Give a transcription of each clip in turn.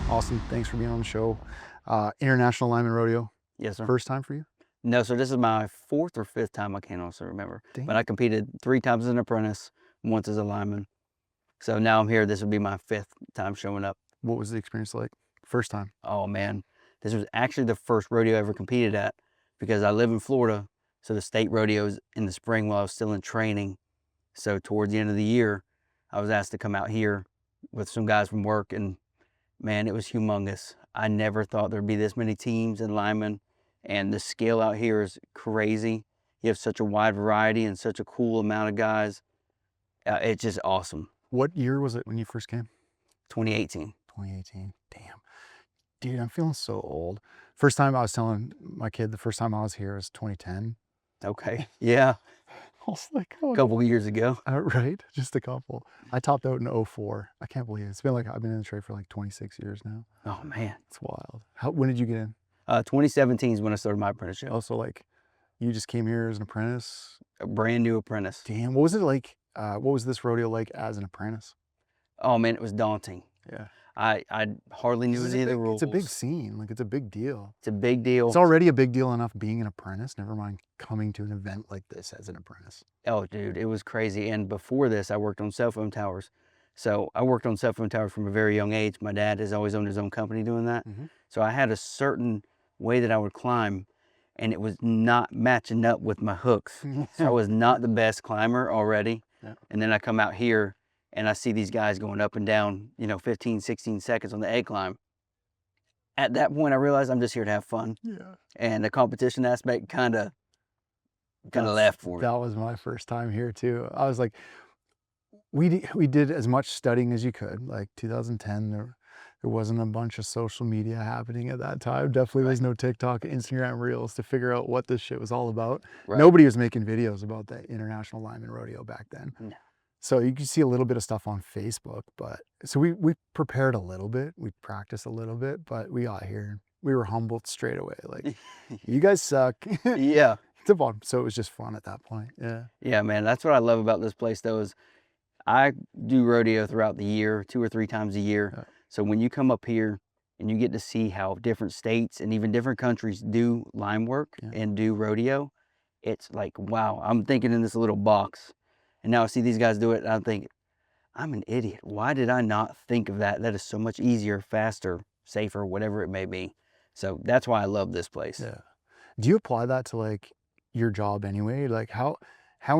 Awesome. Thanks for being on the show. International Lineman Rodeo. Yes, sir. First time for you? No, so this is my 4th or 5th time, I can't also remember. But I Dang. competed 3 times as an apprentice, once as a lineman. So now I'm here, this will be my 5th time showing up. What was the experience like? First time? Oh man, this was actually the first rodeo I ever competed at because I live in Florida. So the state rodeos in the spring while I was still in training. So towards the end of the year, I was asked to come out here with some guys from work, and man, it was humongous. I never thought there'd be this many teams and linemen, and the scale out here is crazy. You have such a wide variety and such a cool amount of guys. It's just awesome. What year was it when you first came? 2018. 2018. Damn. Dude, I'm feeling so old. First time I was telling my kid the first time I was here was 2010. Okay. Yeah. I was like, A oh, couple of years ago. right? Just a couple. I topped out in 04. I can't believe it. It's been like, I've been in the trade for like 26 years now. Oh man. It's wild. When did you get in? 2017 is when I started my apprenticeship. Also, like, you just came here as an apprentice? A brand new apprentice. Damn. What was it like? What was this rodeo like as an apprentice? Oh man, it was daunting. Yeah. I hardly knew any of the rules. It's a big scene. Like, it's a big deal. It's a big deal. It's already a big deal enough being an apprentice, never mind coming to an event like this as an apprentice. Oh, dude, it was crazy. And before this, I worked on cell phone towers. So I worked on cell phone towers from a very young age. My dad has always owned his own company doing that. So I had a certain way that I would climb, and it was not matching up with my hooks. So I was not the best climber already. Yeah. And then I come out here and I see these guys going up and down, 15, 16 seconds on the egg climb. At that point, I realized I'm just here to have fun. Yeah. And the competition aspect kind of left for me. That was my first time here too. I was like, we did as much studying as you could. Like 2010, there wasn't a bunch of social media happening at that time. Definitely was no TikTok, Instagram Reels to figure out what this shit was all about. Right. Nobody was making videos about the International Lineman Rodeo back then. No. So you can see a little bit of stuff on Facebook, but so we prepared a little bit, we practiced a little bit, but we got here and we were humbled straight away. Like, you guys suck. Yeah. The bottom. So it was just fun at that point. Yeah. Yeah, man. That's what I love about this place though, is I do rodeo throughout the year, 2 or 3 times a year. Yeah. So when you come up here and you get to see how different states and even different countries do line work and do rodeo, it's like, wow, I'm thinking in this little box. And now I see these guys do it, and I think, I'm an idiot. Why did I not think of that? That is so much easier, faster, safer, whatever it may be. So that's why I love this place. Yeah. Do you apply that to like your job anyway? Like how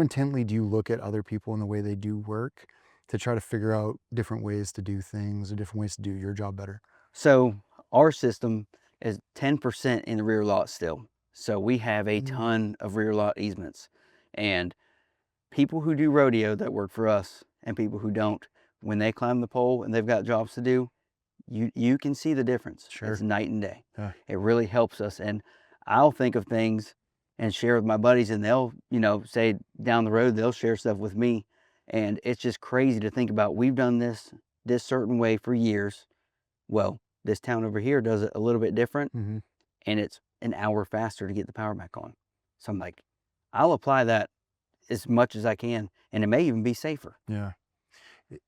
intently do you look at other people and the way they do work to try to figure out different ways to do things or different ways to do your job better? So our system is 10% in the rear lot still. So we have a ton of rear lot easements. And people who do rodeo that work for us and people who don't, when they climb the pole and they've got jobs to do, you can see the difference. Sure. It's night and day. Yeah. It really helps us. And I'll think of things and share with my buddies, and they'll, say down the road, they'll share stuff with me. And it's just crazy to think about. We've done this certain way for years. Well, this town over here does it a little bit different, and it's an hour faster to get the power back on. So I'm like, I'll apply that as much as I can, and it may even be safer. Yeah.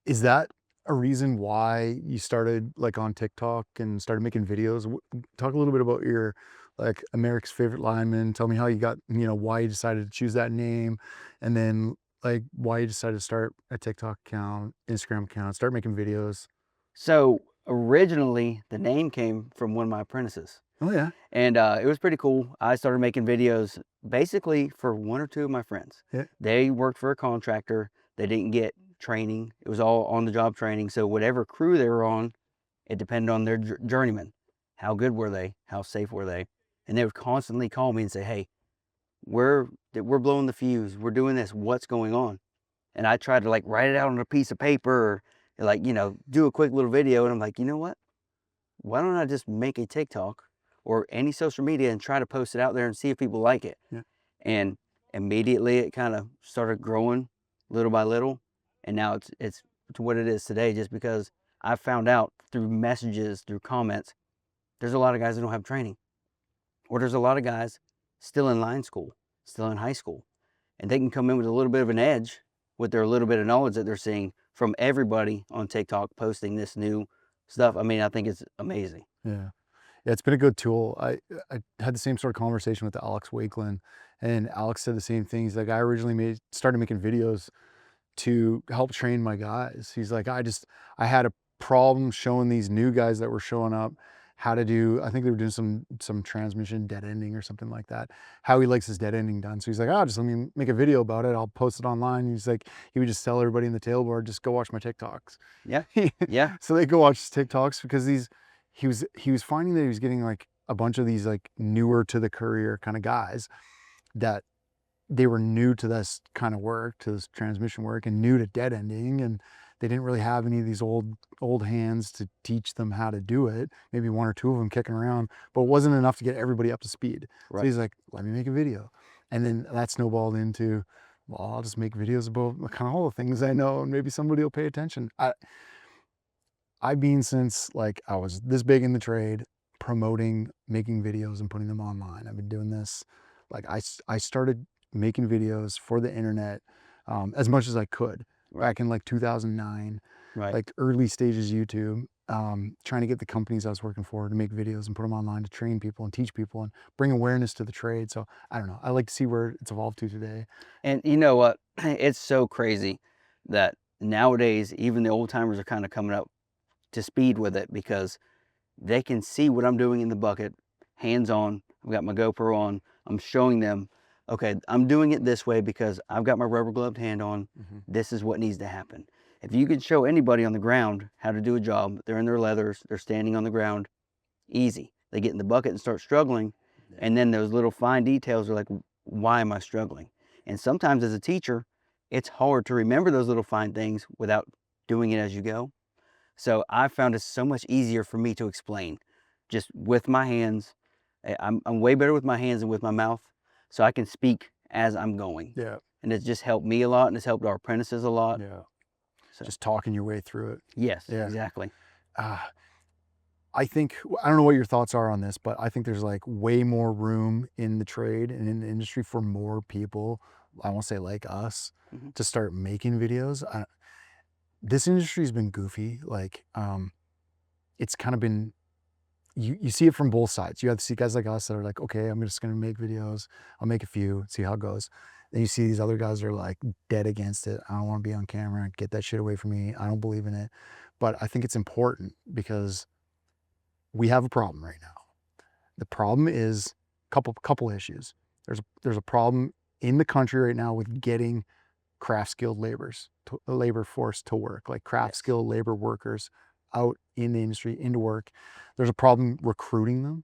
Is that a reason why you started like on TikTok and started making videos? Talk a little bit about your like America's Favorite Lineman. Tell me how you got, why you decided to choose that name, and then like why you decided to start a TikTok account, Instagram account, start making videos. So originally the name came from one of my apprentices. Oh yeah. And it was pretty cool. I started making videos basically for 1 or 2 of my friends. Yeah. They worked for a contractor. They didn't get training. It was all on the job training. So whatever crew they were on, it depended on their journeyman. How good were they? How safe were they? And they would constantly call me and say, hey, we're blowing the fuse. We're doing this. What's going on? And I tried to like write it out on a piece of paper or like, do a quick little video. And I'm like, you know what? Why don't I just make a TikTok or any social media and try to post it out there and see if people like it? Yeah. And immediately it kind of started growing little by little. And now it's to what it is today, just because I found out through messages, through comments, there's a lot of guys that don't have training. Or there's a lot of guys still in line school, still in high school. And they can come in with a little bit of an edge with their little bit of knowledge that they're seeing from everybody on TikTok posting this new stuff. I mean, I think it's amazing. Yeah. Yeah, it's been a good tool. I had the same sort of conversation with Alex Wakeland, and Alex said the same thing. He's like, I originally started making videos to help train my guys. He's like, I had a problem showing these new guys that were showing up how to do, I think they were doing some transmission dead ending or something like that, how he likes his dead ending done. So he's like, oh, just let me make a video about it. I'll post it online. He's like, he would just tell everybody in the tailboard, just go watch my TikToks. Yeah. Yeah. So they go watch his TikToks because he was finding that he was getting like a bunch of these like newer to the career kind of guys that they were new to this kind of work, to this transmission work, and new to dead ending, and they didn't really have any of these old hands to teach them how to do it. Maybe one or two of them kicking around, but it wasn't enough to get everybody up to speed. So Right. he's like, let me make a video. And then that snowballed into, well, I'll just make videos about kind of all the things I know, and maybe somebody will pay attention. I've been since like I was this big in the trade, promoting, making videos and putting them online. I've been doing this, like I started making videos for the internet as much as I could Right. back in like 2009, Right. like early stages YouTube, trying to get the companies I was working for to make videos and put them online to train people and teach people and bring awareness to the trade. So I don't know. I like to see where it's evolved to today. And you know what? It's so crazy that nowadays even the old timers are kind of coming up to speed with it because they can see what I'm doing in the bucket, hands on. I've got my GoPro on. I'm showing them, okay, I'm doing it this way because I've got my rubber gloved hand on. Mhm. This is what needs to happen. If you could show anybody on the ground how to do a job, they're in their leathers, they're standing on the ground, easy. They get in the bucket and start struggling. And then those little fine details are like, why am I struggling? And sometimes as a teacher, it's hard to remember those little fine things without doing it as you go. So I found it so much easier for me to explain just with my hands. I'm way better with my hands than with my mouth. So I can speak as I'm going. Yeah, And it's just helped me a lot and it's helped our apprentices a lot. yeah. So Just talking your way through it. yes, Yeah. exactly. Uh, I think, I don't know what your thoughts are on this, but I think there's like way more room in the trade and in the industry for more people, I won't say like us, Mhm. to start making videos. This industry's been goofy. Like, it's kind of been, you see it from both sides. You have to see guys like us that are like, okay, I'm just going to make videos. I'll make a few, see how it goes. Then you see these other guys that are like dead against it. I don't want to be on camera. Get that shit away from me. I don't believe in it. But I think it's important because we have a problem right now. The problem is couple issues. There's a problem in the country right now with getting craft skilled labor force to work, like craft Yes. skilled labor workers out in the industry into work. There's a problem recruiting them,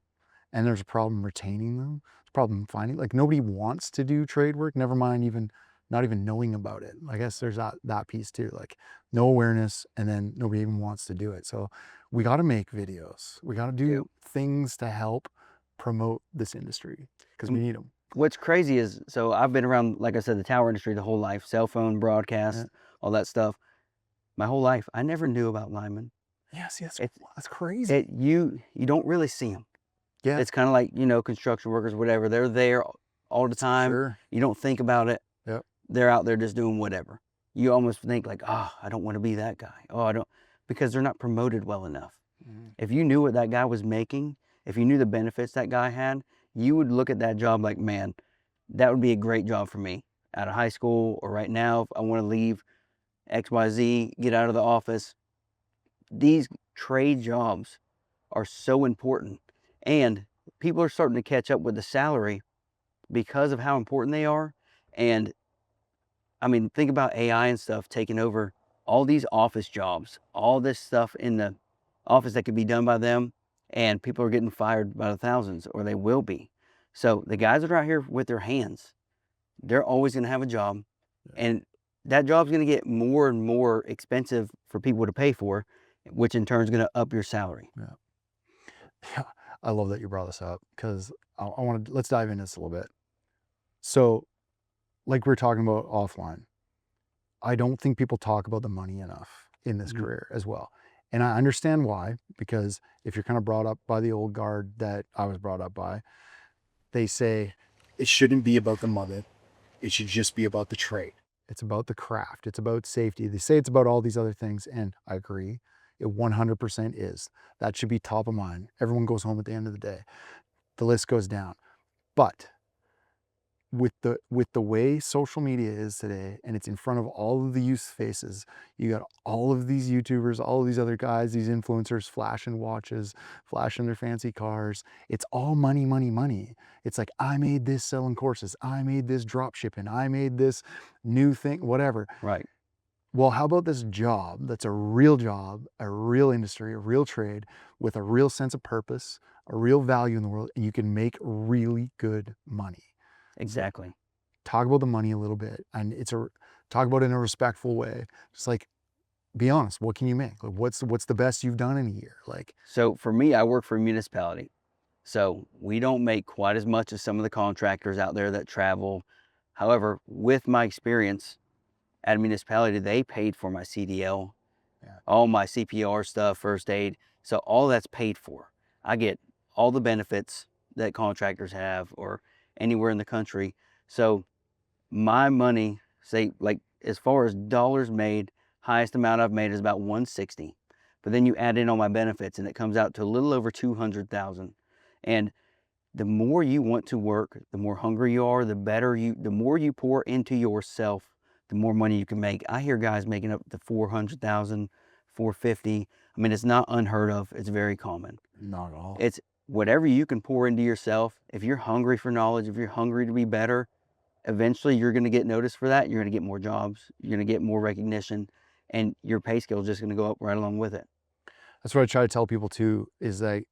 and there's a problem retaining them. There's a problem finding, like, nobody wants to do trade work, never mind even not even knowing about it. I guess there's that piece too, like no awareness, and then nobody even wants to do it. So we got to make videos. We got to Do. do things to help promote this industry because we And need them. what's crazy is, so I've been around, like I said, the tower industry the whole life, cell phone, Yeah. broadcast, all that stuff. My whole life, I never knew about linemen. Yeah, see, It's that's crazy. you don't really see them. Yeah, It's kind of like, construction workers, whatever. They're there all the time. sure. You don't think about it. Yep. They're out there just doing whatever. You almost think like, oh, I don't want to be that guy. Oh, I don't, because they're not promoted well enough. Mhm. If you knew what that guy was making, if you knew the benefits that guy had, you would look at that job like, man, that would be a great job for me out of high school or right now. If I want to leave XYZ, get out of the office. These trade jobs are so important. And people are starting to catch up with the salary because of how important they are. And I mean, think about AI and stuff taking over all these office jobs, all this stuff in the office that could be done by them. And people are getting fired by the thousands, or they will be. So the guys that are out here with their hands, they're always going to have a job. Yeah. And that job's going to get more and more expensive for people to pay for, which in turn is going to up your salary. Yeah. I love that you brought this up because I want to, let's dive into this a little bit. So, like we were talking about offline, I don't think people talk about the money enough in this Mhm. career as well. And I understand why, because if you're kind of brought up by the old guard that I was brought up by, they say it shouldn't be about the money. It should just be about the trade. It's about the craft. It's about safety. They say it's about all these other things. And I agree. It 100% is. That should be top of mind. Everyone goes home at the end of the day. The list goes down. But with the way social media is today, and it's in front of all of the youth faces, you got all of these YouTubers, all of these other guys, these influencers flashing watches, flashing their fancy cars. It's all money, money, money. It's like, I made this selling courses, I made this drop shipping, I made this new thing, whatever. Right. Well, how about this job that's a real industry, a real trade with a real sense of purpose, a real value in the world, and you can make really good money. So Exactly. talk about the money a little bit, and talk about it in a respectful way. Just like, be honest, what can you make? Like, what's the best you've done in a year? Like, So for me, I work for a municipality. So we don't make quite as much as some of the contractors out there that travel. However, with my experience at a municipality, they paid for my CDL, yeah, all my CPR stuff, first aid. So all that's paid for. I get all the benefits that contractors have or anywhere in the country. So my money, say like as far as dollars made, highest amount I've made is about 160. But then you add in all my benefits and it comes out to a little over 200,000. And the more you want to work, the more hungry you are, the more you pour into yourself, the more money you can make. I hear guys making up to 400,000, 450. I mean, it's not unheard of. It's very common. not at all. It's whatever you can pour into yourself. If you're hungry for knowledge, if you're hungry to be better, eventually you're going to get noticed for that. You're going to get more jobs. You're going to get more recognition, and your pay scale is just going to go up right along with it. That's what I try to tell people too, is that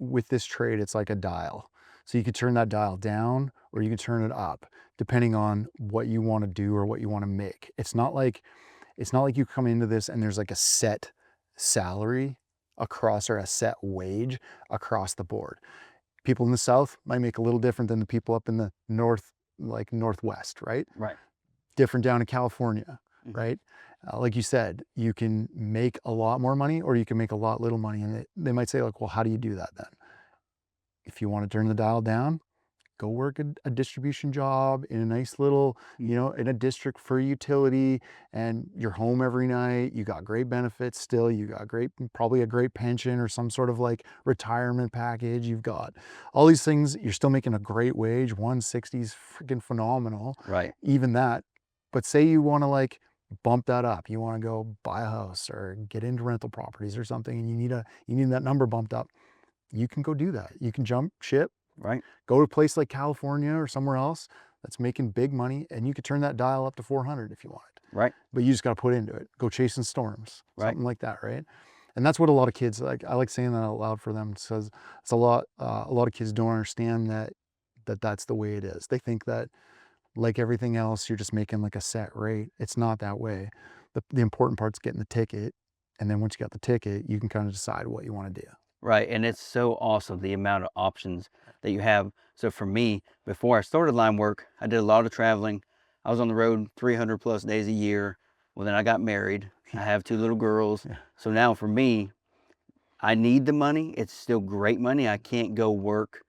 with this trade, it's like a dial. So you could turn that dial down or you can turn it up depending on what you want to do or what you want to make. It's not like you come into this and there's like a set salary across, or a set wage across the board. People in the South might make a little different than the people up in the North, like Northwest, right? Right. Different down in California, Mhm. right? Like you said, you can make a lot more money or you can make a lot little money. And they might say like, well, how do you do that then? If you want to turn the dial down, go work a distribution job in a nice little, in a district for utility, and you're home every night. You got great benefits still. You got probably a great pension or some sort of like retirement package. You've got all these things. You're still making a great wage. 160 is freaking phenomenal. Right. Even that. But say you want to like bump that up. You want to go buy a house or get into rental properties or something, and you need that number bumped up. You can go do that. You can jump ship, Right. go to a place like California or somewhere else that's making big money, and you could turn that dial up to 400 if you wanted. Right. But you just got to put into it. Go chasing storms, Right. something like that, right? And that's what a lot of kids like. I like saying that out loud for them because it's a lot. A lot of kids don't understand that's the way it is. They think that, like everything else, you're just making like a set rate. It's not that way. The important part's getting the ticket, and then once you got the ticket, you can kind of decide what you want to do. Right. And it's so awesome the amount of options that you have. So for me, before I started line work, I did a lot of traveling. I was on the road 300 plus days a year. Well, then I got married. I have two little girls. Yeah, So now for me, I need the money. It's still great money. I can't go work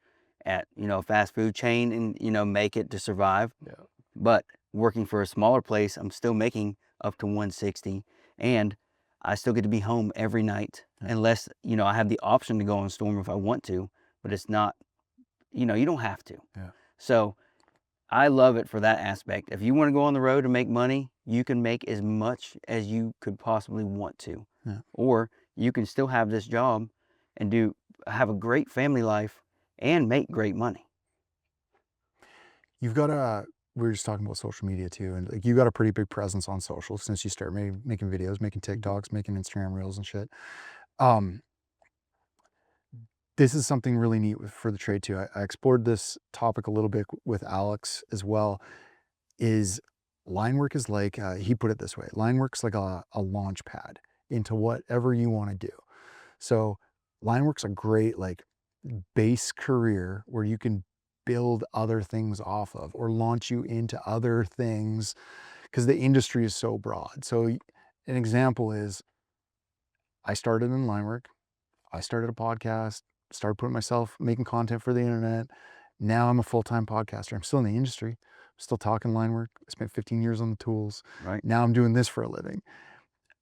at, a fast food chain and, make it to survive. yeah. But working for a smaller place, I'm still making up to 160, and I still get to be home every night Yeah. unless, I have the option to go on storm if I want to, but it's not, you don't have to. Yeah. So I love it for that aspect. If you want to go on the road and make money, you can make as much as you could possibly want to. Yeah. Or you can still have this job and have a great family life and make great money. You've got we were just talking about social media too, and like you got a pretty big presence on social since you started making videos, making Mhm. TikToks, making Instagram reels and shit. Um, this is something really neat for the trade too. I explored this topic a little bit with Alex as well. Is line work is like, he put it this way: line work's like a launch pad into whatever you want to do. So line work's a great like base career where you can build other things off of or launch you into other things because the industry is so broad. So an example is, I started in line work. I started a podcast, started putting myself making content for the internet. Now I'm a full-time podcaster. I'm still in the industry. I'm still talking line work. I spent 15 years on the tools. Right. Now I'm doing this for a living.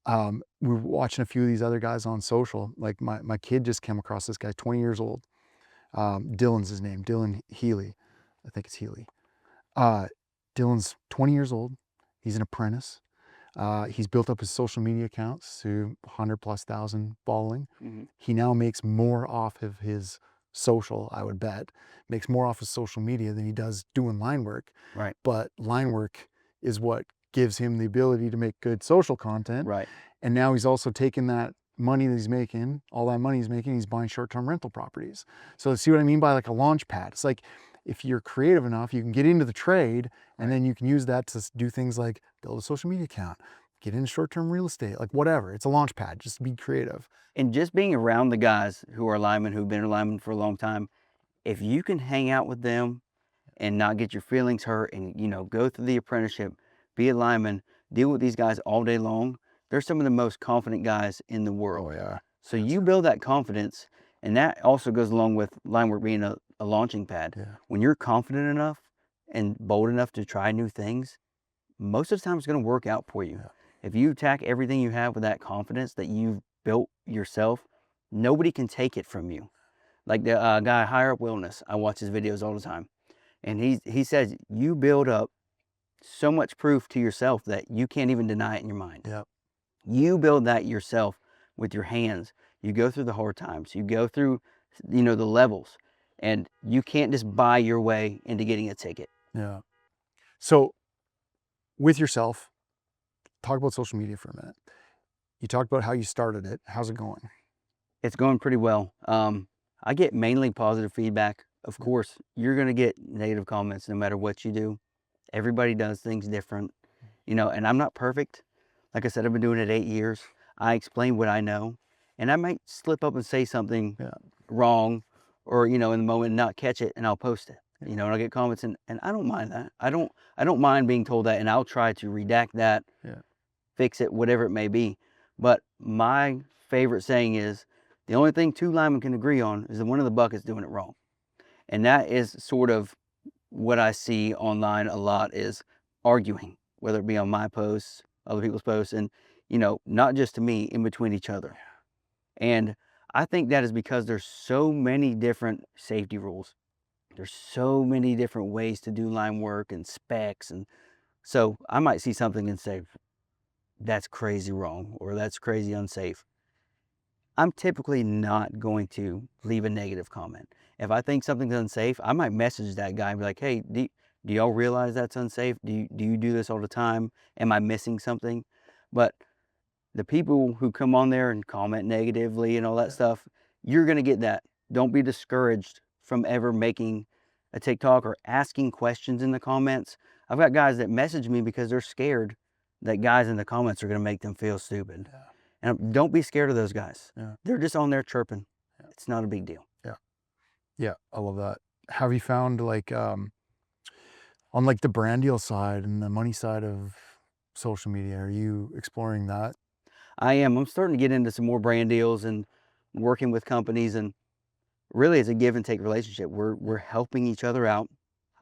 We were watching a few of these other guys on social. Like my kid just came across this guy, 20 years old. Dylan's his name, Dylan Healy. I think it's Healy. Uh, Dylan's 20 years old. He's an apprentice. He's built up his social media accounts to 100,000+ following. Hmm. He now makes more off of his social, I would bet, makes more off of social media than he does doing line work. Right. But line work is what gives him the ability to make good social content. Right. And now he's also taking that money that he's making, all that money he's making, he's buying short-term rental properties. So see what I mean by like a launch pad? It's like if you're creative enough, you can get into the trade and then you can use that to do things like build a social media account, get into short-term real estate, like whatever. It's a launch pad, just be creative. And just being around the guys who are linemen, who've been a lineman for a long time, if you can hang out with them and not get your feelings hurt and, go through the apprenticeship, be a lineman, deal with these guys all day long, they're some of the most confident guys in the Oh world. yeah. So you build that confidence, and that also goes along with line work being a launching pad. Yeah. When you're confident enough and bold enough to try new things, most of the time it's going to work out for you. Yeah. If you attack everything you have with that confidence that you've built yourself, nobody can take it from you. Like the guy Higher Up Wellness, I watch his videos all the time, and he says you build up so much proof to yourself that you can't even deny it in your mind. Yeah. You build that yourself with your hands. You go through the hard times. You go through, the levels, and you can't just buy your way into getting a ticket. Yeah. So with yourself, talk about social media for a minute. You talked about how you started it. How's it going? It's going pretty well. I get mainly positive feedback. Of Yeah. course, you're going to get negative comments no matter what you do. Everybody does things different, and I'm not perfect. Like I said, I've been doing it 8 years. I explain what I know, and I might slip up and say something Yeah. wrong or, in the moment not catch it, and I'll post it, Yeah. and I'll get comments, and I don't mind that. I don't mind being told that, and I'll try to redact that, Yeah. fix it, whatever it may be. But my favorite saying is, the only thing two linemen can agree on is that one of the buckets doing it wrong. And that is sort of what I see online a lot, is arguing, whether it be on my posts, other people's posts, and, not just to me, in between each other. And I think that is because there's so many different safety rules. There's so many different ways to do line work and specs. And so I might see something and say, that's crazy wrong, or that's crazy unsafe. I'm typically not going to leave a negative comment. If I think something's unsafe, I might message that guy and be like, hey, do y'all realize that's unsafe? Do you do this all the time? Am I missing something? But the people who come on there and comment negatively and all that stuff, you're going to get that. Don't be discouraged from ever making a TikTok or asking questions in the comments. I've got guys that message me because they're scared that guys in the comments are going to make them feel stupid. Yeah. And don't be scared of those guys. Yeah. They're just on there chirping. Yeah. It's not a big deal. Yeah. Yeah. I love that. Have you found like on like the brand deal side and the money side of social media, are you exploring that? I am. I'm starting to get into some more brand deals and working with companies, and really it's a give and take relationship. We're helping each other out.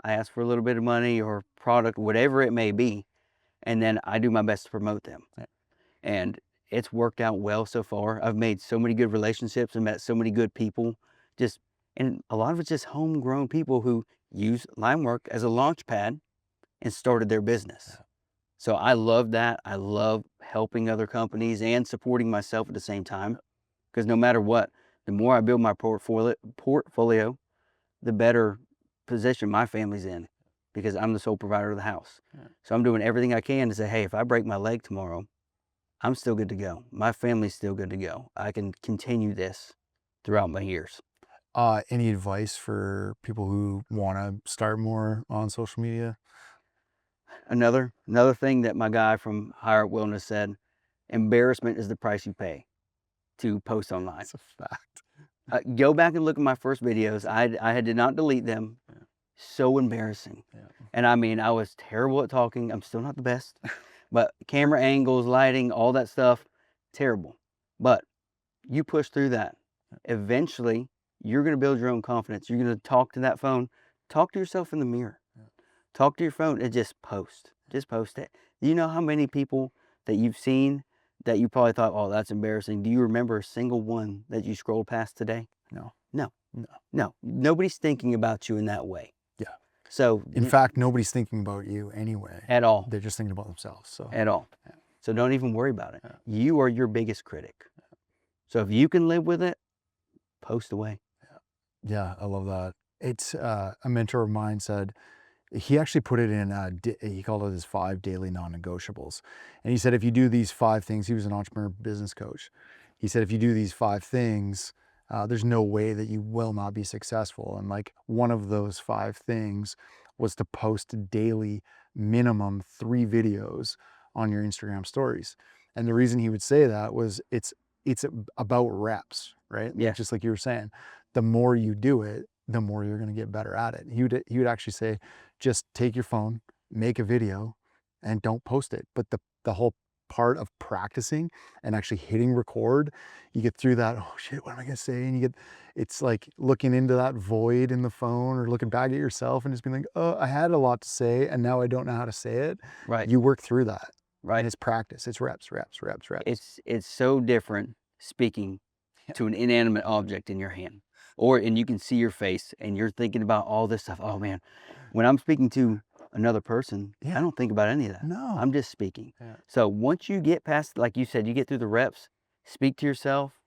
I ask for a little bit of money or product, whatever it may be, and then I do my best to promote them. Yeah. And it's worked out well so far. I've made so many good relationships and met so many good people. And a lot of it's just homegrown people who use line work as a launch pad and started their business. Yeah. So I love that. I love helping other companies and supporting myself at the same time. Because no matter what, the more I build my portfolio, the better position my family's in, because I'm the sole provider of the house. Yeah. So I'm doing everything I can to say, hey, if I break my leg tomorrow, I'm still good to go. My family's still good to go. I can continue this throughout my years. Any advice for people who want to start more on social media? Another thing that my guy from Higher Up Wellness said, embarrassment is the price you pay to post online. That's a fact. Go back and look at my first videos. I did not delete them. Yeah. So embarrassing. Yeah. And I mean, I was terrible at talking. I'm still not the best, but camera angles, lighting, all that stuff, terrible. But you push through that. Eventually, you're going to build your own confidence. You're going to talk to that phone. Talk to yourself in the mirror. Yeah. Talk to your phone and just post. Just post it. You know how many people that you've seen that you probably thought, oh, that's embarrassing. Do you remember a single one that you scrolled past today? No. No, No. no. Nobody's thinking about you in that way. Yeah. So In fact, nobody's thinking about you anyway. at all, They're just thinking about themselves. So at all. yeah. So don't even worry about it. Yeah. You are your biggest critic. So if you can live with it, post away. Yeah, I love that. It's a mentor of mine said he actually put it in. He called it his 5 daily non-negotiables, and he said if you do these 5 things, he was an entrepreneur business coach. He said if you do these 5 things, there's no way that you will not be successful. And like one of those 5 things was to post daily, minimum 3 videos on your Instagram stories. And the reason he would say that was it's about reps, right? Yes. Just like you were saying, the more you do it, the more you're going to get better at it. He would actually say, just take your phone, make a video, and don't post it. But the whole part of practicing and actually hitting record, you get through that. Oh shit, what am I going to say? And it's like looking into that void in the phone or looking back at yourself and just being like, oh, I had a lot to say and now I don't know how to say it. Right. You work through that. Right. And it's practice. It's reps. It's so different speaking Yeah. to an inanimate object in your hand, and you can see your face and you're thinking about all this stuff. Oh man, when I'm speaking to another person, Yeah. I don't think about any of that. No. I'm just speaking. Yeah. So once you get past, like you said, you get through the reps, speak to yourself,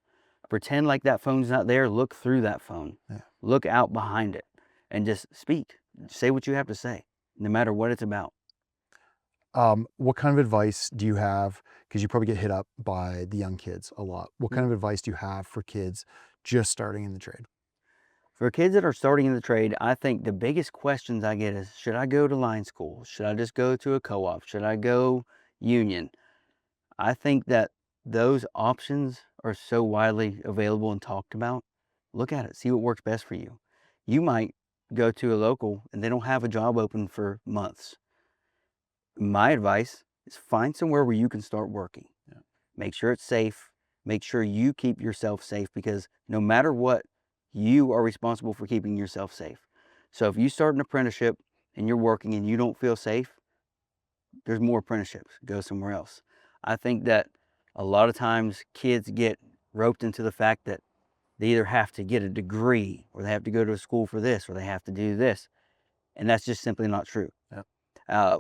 pretend like that phone's not there, look through that phone, Yeah. look out behind it, and just speak. Say what you have to say, no matter what it's about. What kind of advice do you have? Because you probably get hit up by the young kids a lot. What kind of advice do you have for kids just starting in the trade? For kids that are starting in the trade, I think the biggest questions I get is, should I go to line school? Should I just go to a co-op? Should I go union? I think that those options are so widely available and talked about. Look at it, see what works best for you. You might go to a local and they don't have a job open for months. My advice is find somewhere where you can start working. Yeah. Make sure it's safe. Make sure you keep yourself safe, because no matter what, you are responsible for keeping yourself safe. So if you start an apprenticeship and you're working and you don't feel safe, there's more apprenticeships. Go somewhere else. I think that a lot of times kids get roped into the fact that they either have to get a degree or they have to go to a school for this or they have to do this. And that's just simply not true. Yeah.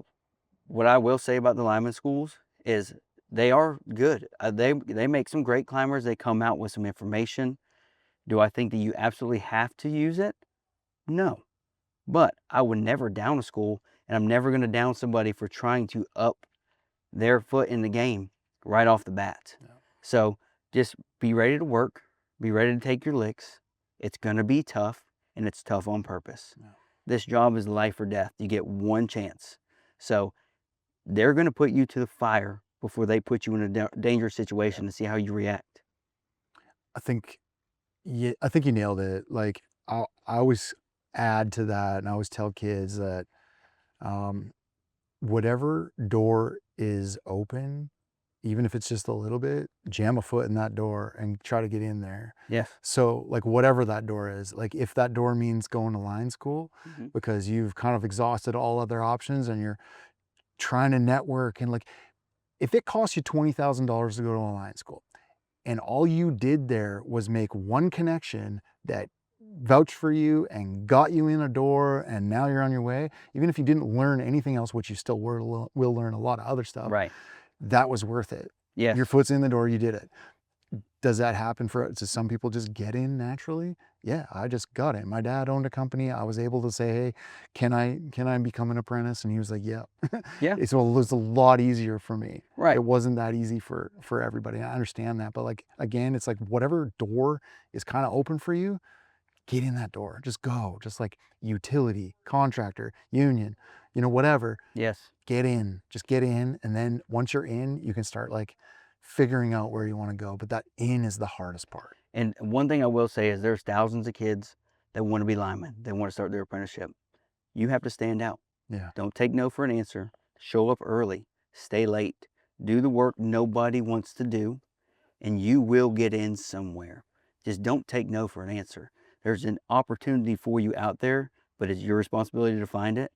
What I will say about the lineman schools is they are good. They make some great climbers. They come out with some information. Do I think that you absolutely have to use it? No. But I would never down a school, and I'm never going to down somebody for trying to up their foot in the game right off the bat. Yeah. So just be ready to work. Be ready to take your licks. It's going to be tough, and it's tough on purpose. Yeah. This job is life or death. You get one chance. So they're going to put you to the fire before they put you in a dangerous situation to see how you react. I think you nailed it. Like I always add to that, and I always tell kids that whatever door is open, even if it's just a little bit, jam a foot in that door and try to get in there. Yes. So like whatever that door is, like if that door means going to line school Mm-hmm. because you've kind of exhausted all other options and you're trying to network, and like if it costs you $20,000 to go to a line school and all you did there was make one connection that vouched for you and got you in a door and now you're on your way, even if you didn't learn anything else, which you still will learn a lot of other stuff, Right. that was worth it. Yes. Your foot's in the door, you did it. Does that happen does some people just get in naturally? Yeah, I just got in. My dad owned a company. I was able to say, hey, can I become an apprentice? And he was like, yeah. Yeah. It was a lot easier for me. Right. It wasn't that easy for everybody. I understand that. But like, again, it's like whatever door is kind of open for you, get in that door. Just go. Just like utility, contractor, union, whatever. Yes. Get in. Just get in. And then once you're in, you can start like figuring out where you want to go. But that in is the hardest part. And one thing I will say is there's thousands of kids that want to be linemen. They want to start their apprenticeship. You have to stand out. Yeah. Don't take no for an answer. Show up early. Stay late. Do the work nobody wants to do, and you will get in somewhere. Just don't take no for an answer. There's an opportunity for you out there, but it's your responsibility to find it.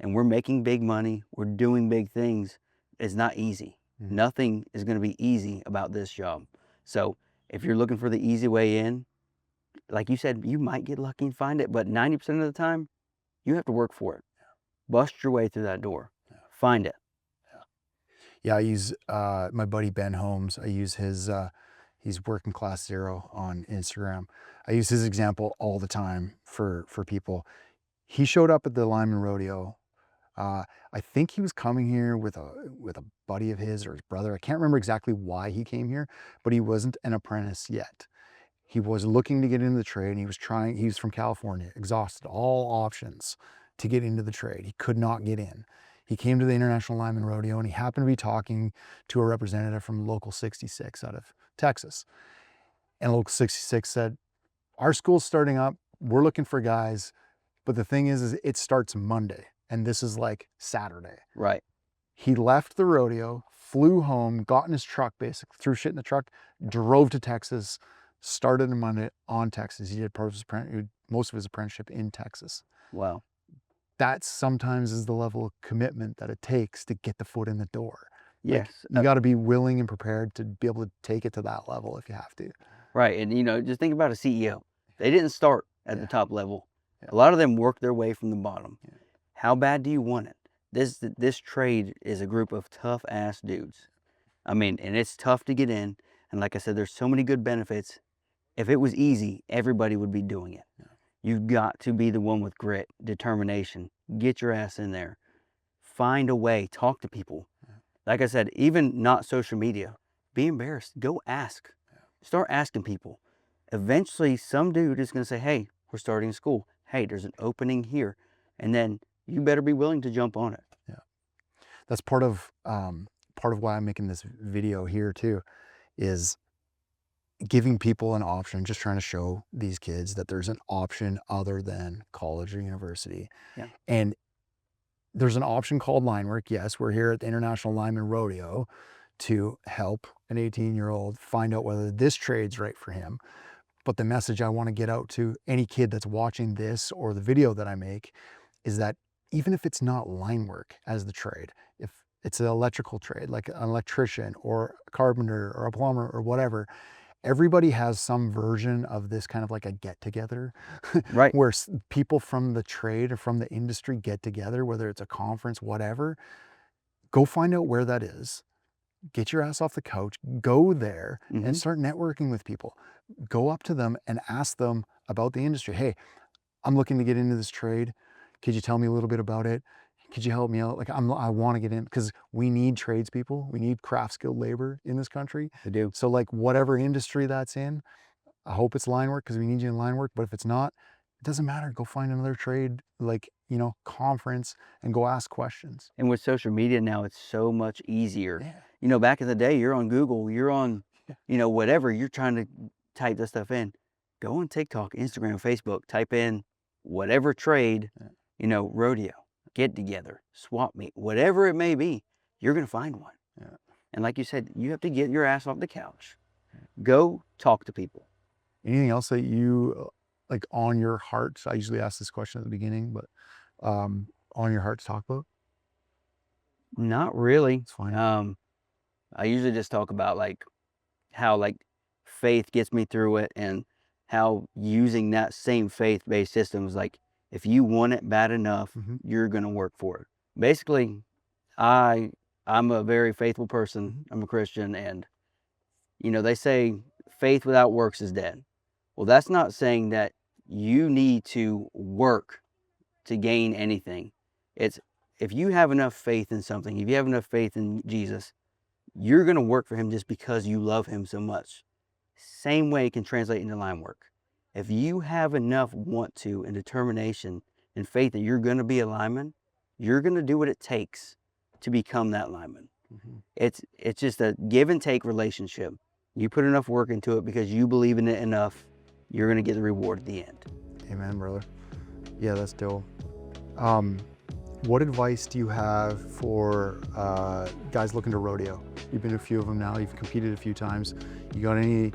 And we're making big money. We're doing big things. It's not easy. Nothing is going to be easy about this job. So if you're looking for the easy way in, like you said, you might get lucky and find it, but 90% of the time, you have to work for it. Bust your way through that door. Find it. Yeah, I use my buddy Ben Holmes. I use his, he's Working Class Zero on Instagram. I use his example all the time for people. He showed up at the Lineman Rodeo. I think he was coming here with a buddy of his or his brother. I can't remember exactly why he came here, but he wasn't an apprentice yet. He was looking to get into the trade, and he was from California, exhausted all options to get into the trade. He could not get in. He came to the International Lineman Rodeo, and he happened to be talking to a representative from Local 66 out of Texas. And Local 66 said, our school's starting up. We're looking for guys. But the thing is it starts Monday, and this is like Saturday. Right. He left the rodeo, flew home, got in his truck, basically threw shit in the truck, drove to Texas, started on Monday on Texas. He did most of his apprenticeship in Texas. Wow. That sometimes is the level of commitment that it takes to get the foot in the door. Yes. Like, you got to be willing and prepared to be able to take it to that level if you have to. Right. And, just think about a CEO. They didn't start at the top level. A lot of them work their way from the bottom. How bad do you want it? This trade is a group of tough ass dudes. I mean, and it's tough to get in. And like I said, there's so many good benefits. If it was easy, everybody would be doing it. You've got to be the one with grit, determination. Get your ass in there. Find a way. Talk to people. Like I said, even not social media. Be embarrassed. Go ask. Start asking people. Eventually, some dude is going to say, hey, we're starting school. Hey, there's an opening here. And then you better be willing to jump on it. Yeah. That's part of why I'm making this video here too, is giving people an option, just trying to show these kids that there's an option other than college or university. Yeah. And there's an option called line work. Yes, we're here at the International Lineman Rodeo to help an 18-year-old find out whether this trade's right for him. But the message I want to get out to any kid that's watching this or the video that I make is that even if it's not line work as the trade, if it's an electrical trade, like an electrician or a carpenter or a plumber or whatever, everybody has some version of this kind of like a get together, Right. where people from the trade or from the industry get together, whether it's a conference, whatever. Go find out where that is. Get your ass off the couch, go there and start networking with people. Go up to them and ask them about the industry. Hey, I'm looking to get into this trade. Could you tell me a little bit about it? Could you help me out? Like, I want to get in, because we need tradespeople. We need craft skilled labor in this country. We do. So like whatever industry that's in, I hope it's line work because we need you in line work. But if it's not, it doesn't matter. Go find another trade, like, conference, and go ask questions. And with social media now, it's so much easier. Back in the day, you're on Google, you're on, whatever, you're trying to type this stuff in. Go on TikTok, Instagram, Facebook, type in whatever trade, rodeo, get together, swap meet, whatever it may be, you're going to find one. And like you said, you have to get your ass off the couch. Go talk to people. Anything else that you like on your heart? I usually ask this question at the beginning, but on your heart to talk about? Not really. It's fine. I usually just talk about how faith gets me through it, and how using that same faith-based system is like, if you want it bad enough, you're going to work for it. Basically, I'm a very faithful person. I'm a Christian, and they say faith without works is dead. Well, that's not saying that you need to work to gain anything. It's, if you have enough faith in something, if you have enough faith in Jesus, you're going to work for him just because you love him so much. Same way it can translate into line work. If you have enough want to and determination and faith that you're going to be a lineman, you're going to do what it takes to become that lineman. It's just a give and take relationship. You put enough work into it because you believe in it enough, you're going to get the reward at the end. Amen, brother. Yeah, that's dope. What advice do you have for guys looking to rodeo? You've been to a few of them now. You've competed a few times. You got any,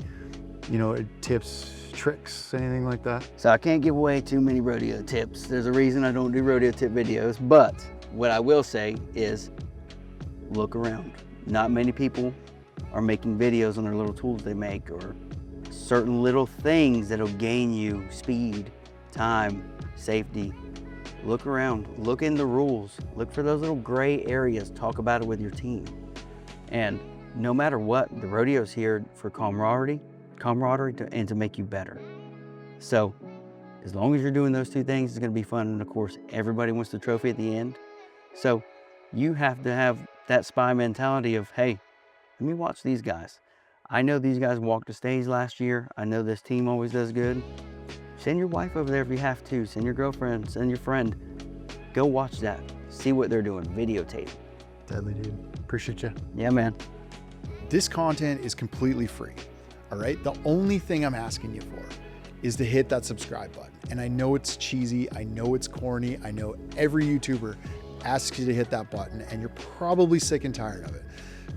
tips, tricks, anything like that? So I can't give away too many rodeo tips. There's a reason I don't do rodeo tip videos, but what I will say is look around. Not many people are making videos on their little tools they make, or certain little things that'll gain you speed, time, safety. Look around, look in the rules, look for those little gray areas, talk about it with your team. And no matter what, the rodeo's here for camaraderie and to make you better. So as long as you're doing those two things, it's gonna be fun. And of course, everybody wants the trophy at the end. So you have to have that spy mentality of, hey, let me watch these guys. I know these guys walked the stage last year. I know this team always does good. Send your wife over there if you have to. Send your girlfriend, send your friend. Go watch that. See what they're doing, videotape. Deadly, dude. Appreciate you. Yeah, man. This content is completely free, all right? The only thing I'm asking you for is to hit that subscribe button. And I know it's cheesy, I know it's corny, I know every YouTuber asks you to hit that button and you're probably sick and tired of it.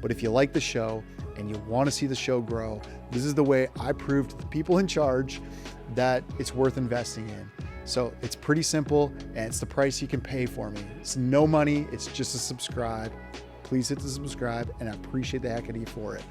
But if you like the show and you want to see the show grow, this is the way I prove to the people in charge that it's worth investing in. So it's pretty simple and it's the price you can pay for me. It's no money, it's just a subscribe. Please hit the subscribe and I appreciate the heck out of you for it.